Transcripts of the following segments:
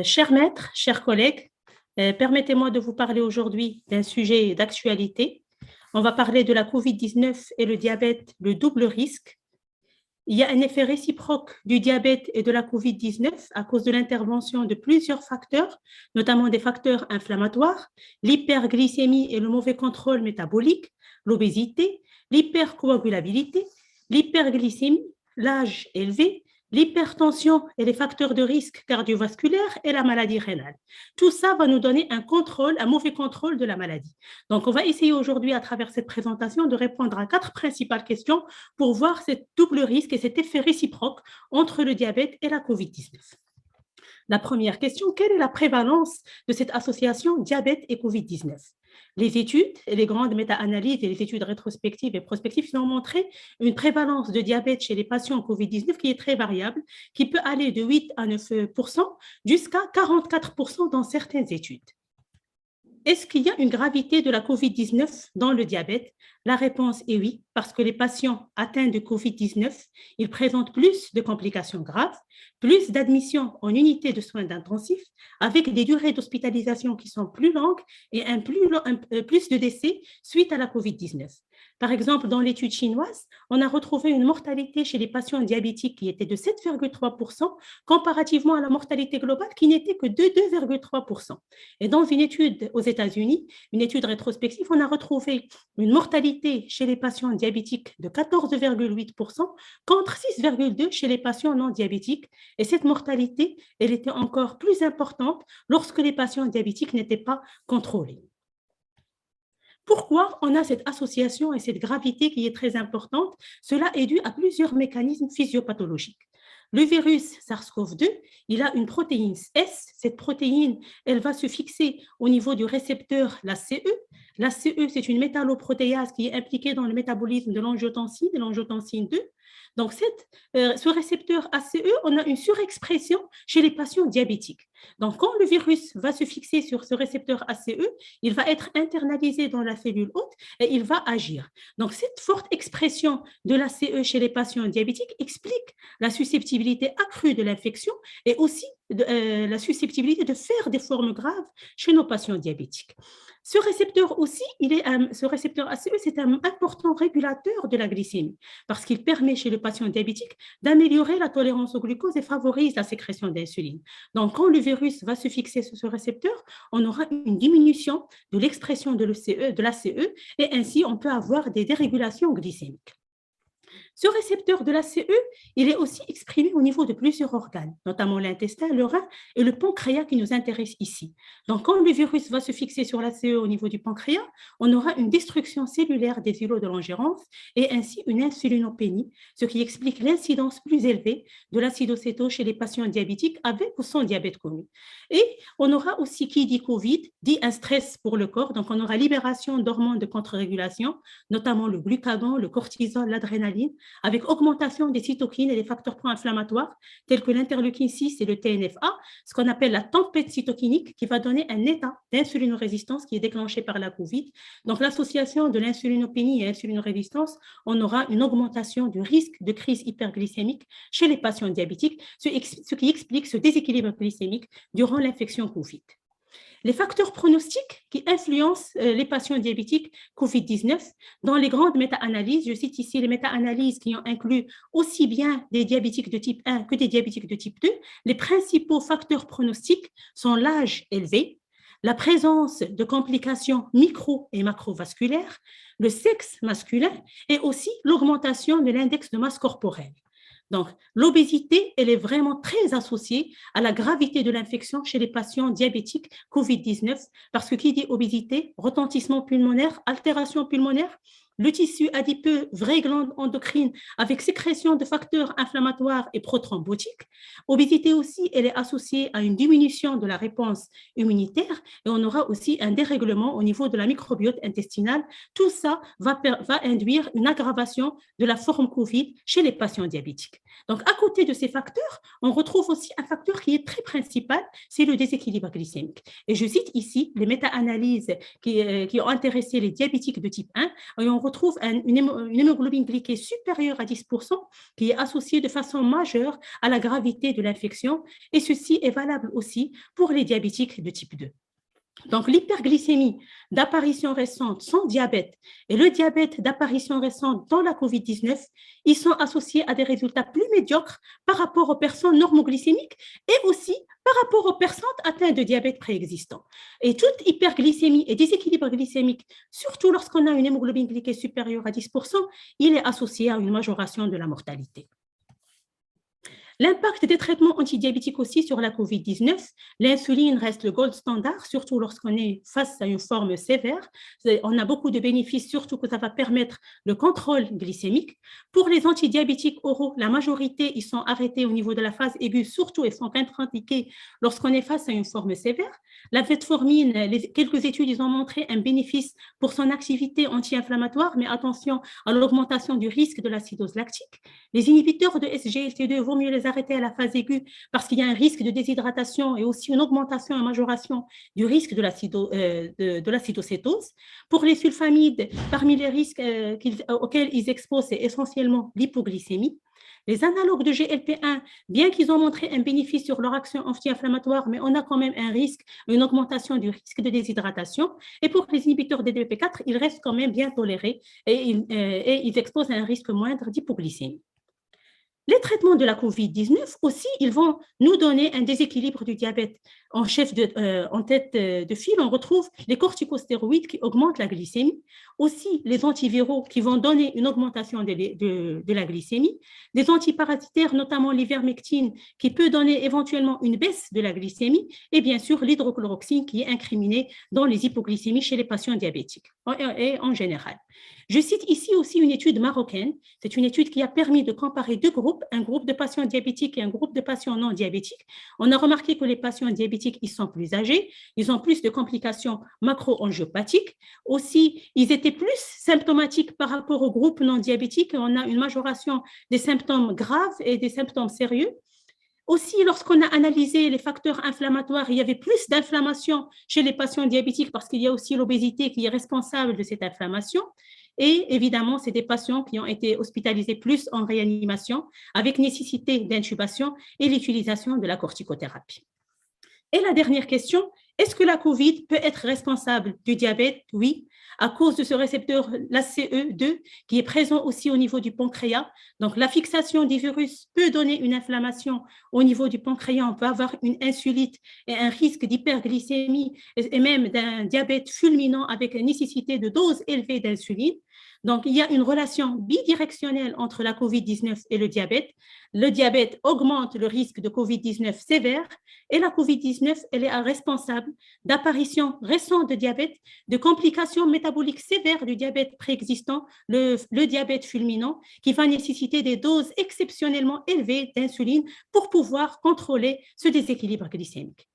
Chers maîtres, chers collègues, permettez-moi de vous parler aujourd'hui d'un sujet d'actualité. On va parler de la COVID-19 et le diabète, le double risque. Il y a un effet réciproque du diabète et de la COVID-19 à cause de l'intervention de plusieurs facteurs, notamment des facteurs inflammatoires, l'hyperglycémie et le mauvais contrôle métabolique, l'obésité, l'hypercoagulabilité, l'hyperglycémie, l'âge élevé, l'hypertension et les facteurs de risque cardiovasculaire et la maladie rénale. Tout ça va nous donner un mauvais contrôle de la maladie. Donc, on va essayer aujourd'hui, à travers cette présentation, de répondre à 4 principales questions pour voir ce double risque et cet effet réciproque entre le diabète et la COVID-19. La première question, quelle est la prévalence de cette association diabète et COVID-19? Les études, les grandes méta-analyses et les études rétrospectives et prospectives ont montré une prévalence de diabète chez les patients COVID-19 qui est très variable, qui peut aller de 8 à 9% jusqu'à 44% dans certaines études. Est-ce qu'il y a une gravité de la COVID-19 dans le diabète? La réponse est oui, parce que les patients atteints de COVID-19, ils présentent plus de complications graves, plus d'admissions en unité de soins intensifs, avec des durées d'hospitalisation qui sont plus longues et plus de décès suite à la COVID-19. Par exemple, dans l'étude chinoise, on a retrouvé une mortalité chez les patients diabétiques qui était de 7,3%, comparativement à la mortalité globale qui n'était que de 2,3%. Et dans une étude aux États-Unis, une étude rétrospective, on a retrouvé une mortalité chez les patients diabétiques de 14,8% contre 6,2% chez les patients non diabétiques. Et cette mortalité, elle était encore plus importante lorsque les patients diabétiques n'étaient pas contrôlés. Pourquoi on a cette association et cette gravité qui est très importante? Cela est dû à plusieurs mécanismes physiopathologiques. Le virus SARS-CoV-2, il a une protéine S. Cette protéine, elle va se fixer au niveau du récepteur, la CE. La CE, c'est une métalloprotéase qui est impliquée dans le métabolisme de l'angiotensine 2. Donc, ce récepteur ACE, on a une surexpression chez les patients diabétiques. Donc, quand le virus va se fixer sur ce récepteur ACE, il va être internalisé dans la cellule hôte et il va agir. Donc, cette forte expression de l'ACE chez les patients diabétiques explique la susceptibilité accrue de l'infection et aussi la susceptibilité de faire des formes graves chez nos patients diabétiques. Ce récepteur aussi, ce récepteur ACE, c'est un important régulateur de la glycémie parce qu'il permet chez le patient diabétique d'améliorer la tolérance au glucose et favorise la sécrétion d'insuline. Donc, quand le virus va se fixer sur ce récepteur, on aura une diminution de l'expression de l'ACE et ainsi on peut avoir des dérégulations glycémiques. Ce récepteur de l'ACE, il est aussi exprimé au niveau de plusieurs organes, notamment l'intestin, le rein et le pancréas qui nous intéresse ici. Donc, quand le virus va se fixer sur l'ACE au niveau du pancréas, on aura une destruction cellulaire des îlots de Langerhans et ainsi une insulinopénie, ce qui explique l'incidence plus élevée de l'acidocétose chez les patients diabétiques avec ou sans diabète connu. Et on aura aussi, qui dit Covid, dit un stress pour le corps. Donc, on aura libération d'hormones de contre-régulation, notamment le glucagon, le cortisol, l'adrénaline, avec augmentation des cytokines et des facteurs pro-inflammatoires tels que l'interleukine 6 et le TNF-A, ce qu'on appelle la tempête cytokinique qui va donner un état d'insulinorésistance qui est déclenché par la COVID. Donc, l'association de l'insulinopénie et l'insulinorésistance, on aura une augmentation du risque de crise hyperglycémique chez les patients diabétiques, ce qui explique ce déséquilibre glycémique durant l'infection COVID. Les facteurs pronostiques qui influencent les patients diabétiques COVID-19 dans les grandes méta-analyses, je cite ici les méta-analyses qui ont inclus aussi bien des diabétiques de type 1 que des diabétiques de type 2, les principaux facteurs pronostiques sont l'âge élevé, la présence de complications micro- et macrovasculaires, le sexe masculin et aussi l'augmentation de l'index de masse corporelle. Donc, l'obésité, elle est vraiment très associée à la gravité de l'infection chez les patients diabétiques COVID-19, parce que qui dit obésité, retentissement pulmonaire, altération pulmonaire, le tissu adipeux, vraie glande endocrine avec sécrétion de facteurs inflammatoires et prothrombotiques. Obésité aussi, elle est associée à une diminution de la réponse immunitaire et on aura aussi un dérèglement au niveau de la microbiote intestinale. Tout ça va induire une aggravation de la forme COVID chez les patients diabétiques. Donc, à côté de ces facteurs, on retrouve aussi un facteur qui est très principal, c'est le déséquilibre glycémique. Et je cite ici les méta-analyses qui ont intéressé les diabétiques de type 1, et on retrouve une hémoglobine glyquée supérieure à 10% qui est associée de façon majeure à la gravité de l'infection, et ceci est valable aussi pour les diabétiques de type 2. Donc, l'hyperglycémie d'apparition récente sans diabète et le diabète d'apparition récente dans la COVID-19, ils sont associés à des résultats plus médiocres par rapport aux personnes normoglycémiques et aussi par rapport aux personnes atteintes de diabète préexistant. Et toute hyperglycémie et déséquilibre glycémique, surtout lorsqu'on a une hémoglobine glyquée supérieure à 10%, il est associé à une majoration de la mortalité. L'impact des traitements antidiabétiques aussi sur la COVID-19, l'insuline reste le gold standard, surtout lorsqu'on est face à une forme sévère. On a beaucoup de bénéfices, surtout que ça va permettre le contrôle glycémique. Pour les antidiabétiques oraux, la majorité, ils sont arrêtés au niveau de la phase aiguë, surtout ils sont contre-indiqués lorsqu'on est face à une forme sévère. La metformine, quelques études, ils ont montré un bénéfice pour son activité anti-inflammatoire, mais attention à l'augmentation du risque de l'acidose lactique. Les inhibiteurs de SGLT2, vaut mieux les arrêter à la phase aiguë parce qu'il y a un risque de déshydratation et aussi une augmentation et majoration du risque de l'acidocétose. Pour les sulfamides, parmi les risques auxquels ils exposent, c'est essentiellement l'hypoglycémie. Les analogues de GLP-1, bien qu'ils ont montré un bénéfice sur leur action anti-inflammatoire, mais on a quand même un risque, une augmentation du risque de déshydratation. Et pour les inhibiteurs de DPP4, ils restent quand même bien tolérés et ils exposent à un risque moindre d'hypoglycémie. Les traitements de la COVID-19 aussi, ils vont nous donner un déséquilibre du diabète. En tête de file, on retrouve les corticostéroïdes qui augmentent la glycémie, aussi les antiviraux qui vont donner une augmentation de la glycémie, des antiparasitaires, notamment l'ivermectine, qui peut donner éventuellement une baisse de la glycémie, et bien sûr l'hydrochloroxine qui est incriminée dans les hypoglycémies chez les patients diabétiques et en général. Je cite ici aussi une étude marocaine. C'est une étude qui a permis de comparer deux groupes, un groupe de patients diabétiques et un groupe de patients non diabétiques. On a remarqué que les patients diabétiques, ils sont plus âgés, ils ont plus de complications macro-angiopathiques. Aussi, ils étaient plus symptomatiques par rapport au groupe non diabétique. On a une majoration des symptômes graves et des symptômes sérieux. Aussi, lorsqu'on a analysé les facteurs inflammatoires, il y avait plus d'inflammation chez les patients diabétiques parce qu'il y a aussi l'obésité qui est responsable de cette inflammation. Et évidemment, c'est des patients qui ont été hospitalisés plus en réanimation avec nécessité d'intubation et l'utilisation de la corticothérapie. Et la dernière question, est-ce que la COVID peut être responsable du diabète? Oui, à cause de ce récepteur, l'ACE2, qui est présent aussi au niveau du pancréas. Donc, la fixation du virus peut donner une inflammation au niveau du pancréas. On peut avoir une insulite et un risque d'hyperglycémie et même d'un diabète fulminant avec une nécessité de doses élevées d'insuline. Donc, il y a une relation bidirectionnelle entre la COVID-19 et le diabète. Le diabète augmente le risque de COVID-19 sévère et la COVID-19, elle est responsable d'apparition récente de diabète, de complications métaboliques sévères du diabète préexistant, le diabète fulminant, qui va nécessiter des doses exceptionnellement élevées d'insuline pour pouvoir contrôler ce déséquilibre glycémique.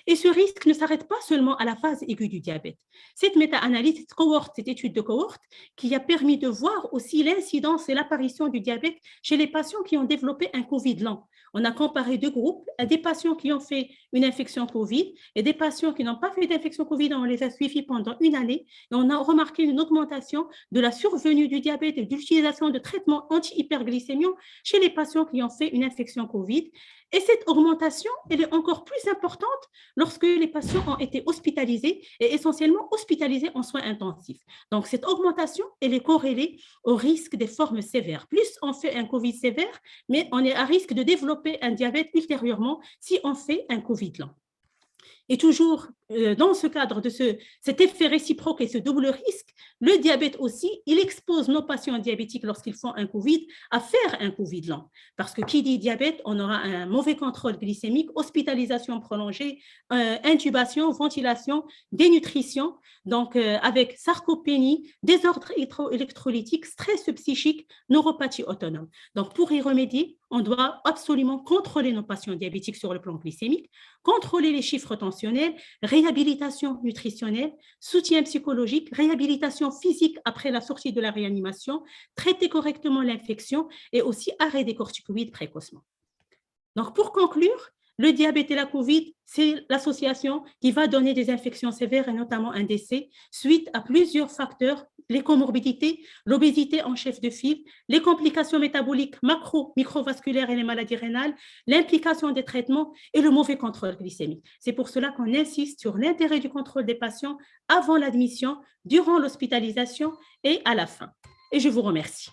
Et ce risque ne s'arrête pas seulement à la phase aiguë du diabète. Cette méta-analyse, cette étude de cohorte, qui a permis de voir aussi l'incidence et l'apparition du diabète chez les patients qui ont développé un COVID lent. On a comparé deux groupes, des patients qui ont fait une infection COVID et des patients qui n'ont pas fait d'infection COVID. On les a suivis pendant une année et on a remarqué une augmentation de la survenue du diabète et de l'utilisation de traitements anti-hyperglycémiants chez les patients qui ont fait une infection COVID. Et cette augmentation, elle est encore plus importante lorsque les patients ont été hospitalisés et essentiellement hospitalisés en soins intensifs. Donc, cette augmentation, elle est corrélée au risque des formes sévères. Plus on fait un COVID sévère, mais on est à risque de développer un diabète ultérieurement si on fait un COVID lent. Et toujours dans ce cadre de cet effet réciproque et ce double risque, le diabète aussi, il expose nos patients diabétiques lorsqu'ils font un COVID à faire un COVID lent. Parce que qui dit diabète, on aura un mauvais contrôle glycémique, hospitalisation prolongée, intubation, ventilation, dénutrition, donc avec sarcopénie, désordre électrolytique, stress psychique, neuropathie autonome. Donc pour y remédier, on doit absolument contrôler nos patients diabétiques sur le plan glycémique, contrôler les chiffres tensionnels, réhabilitation nutritionnelle, soutien psychologique, réhabilitation physique après la sortie de la réanimation, traiter correctement l'infection et aussi arrêt des corticoïdes précocement. Donc, pour conclure, le diabète et la COVID, c'est l'association qui va donner des infections sévères et notamment un décès suite à plusieurs facteurs, les comorbidités, l'obésité en chef de file, les complications métaboliques microvasculaires et les maladies rénales, l'implication des traitements et le mauvais contrôle glycémique. C'est pour cela qu'on insiste sur l'intérêt du contrôle des patients avant l'admission, durant l'hospitalisation et à la fin. Et je vous remercie.